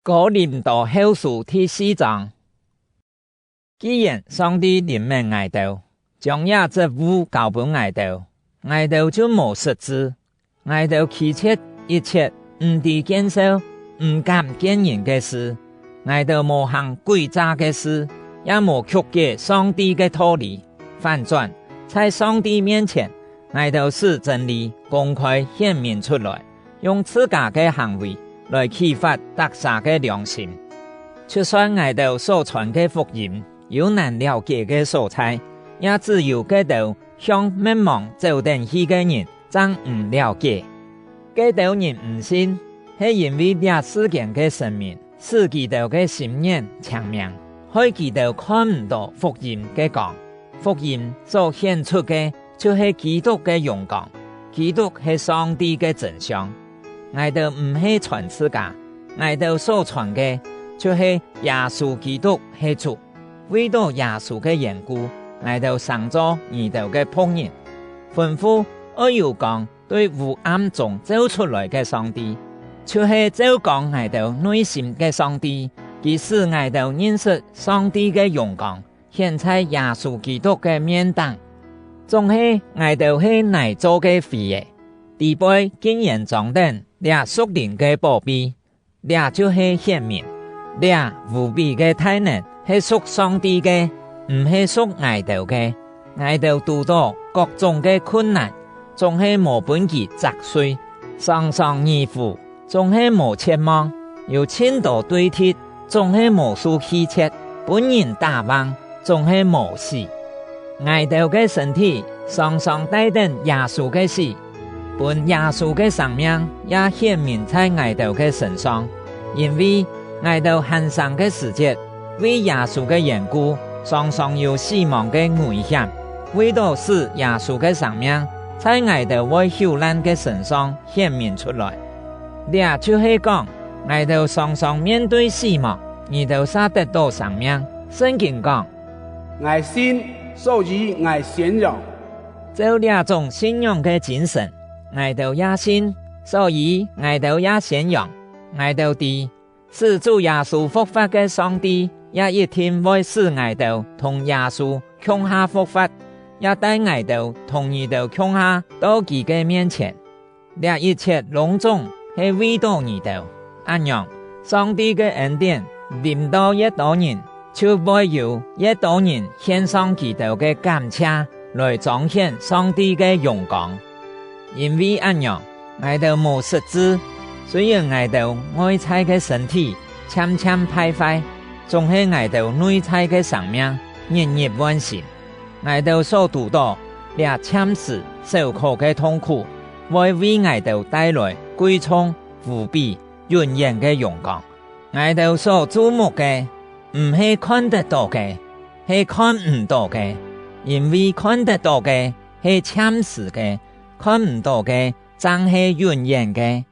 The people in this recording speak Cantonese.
哥林多後書第4章。既然上帝憐憫我哋，將這職務交俾我哋，我哋就無失志。我哋棄絕一切唔知見受、唔敢見人嘅事，我哋無行詭詐嘅事，也無曲解上帝嘅道理。反轉，在上帝面前，我哋使真理公開顯明出來，用自家嘅行為來啟發得撒嘅良心。就算我哋所傳嘅福音有難了解嘅所在，也只有嗰度向滅亡走定去嘅人真唔了解。嗰度人唔信，係因為這世間嘅生命使佢哋嘅心眼長命，害佢哋看唔到福音嘅光。福音所顯出嘅就是基督嘅榮光，基督係上帝嘅真相。我哋唔係傳自家，我哋所傳嘅就是耶穌基督係主。為到耶穌嘅緣故，我哋常做義道嘅僕人，吩咐我要講對烏暗中走出來嘅上帝，就是照講我哋內心嘅上帝，佢使我哋認識上帝嘅榮光，顯在耶穌基督嘅面當。總係我哋係嚟做嘅事嘅，地位竟然長等倆屬靈嘅寶貝，倆就是顯明，倆無比嘅大能係屬上帝嘅，唔係屬我哋嘅。我哋遇到各種嘅困難，總係無本其砸碎，常常疑惑，總係無切望，有千多對鐵，總係無數希切，本人大王，總係無事。我哋嘅身體常常帶定耶穌嘅死，本耶穌嘅生命也顯明在我哋嘅身上，因為我哋恆常嘅時節，為耶穌嘅緣故，常常有死亡嘅危險。為到使耶穌嘅生命在我哋會受難嘅身上顯明出來，這就是講，我哋常常面對死亡，而就殺得到生命。聖經講，我信，所以我信仰。就這種信仰嘅精神，我哋也信，所以我哋也信仰。我哋知，使主耶穌復活嘅上帝，也一定會使我哋同耶穌共下復活，也帶我哋同伊哋共下到佢嘅面前。這一切隆重係為到伊哋，安樣上帝嘅恩典臨到越多人，就會有越多人獻上佢哋嘅感謝，來彰顯上帝嘅榮光。因為安樣，我哋無實質，雖然我哋外在嘅身體漸漸敗壞，總係我哋內在嘅生命日日溫馨。我哋所讀到這참事受苦嘅痛苦，會為我哋帶來貴重無比永遠嘅榮光。我哋所注目嘅唔係看得到嘅，係看唔到嘅，因為看得到嘅係참事嘅，看唔到嘅真係永遠嘅。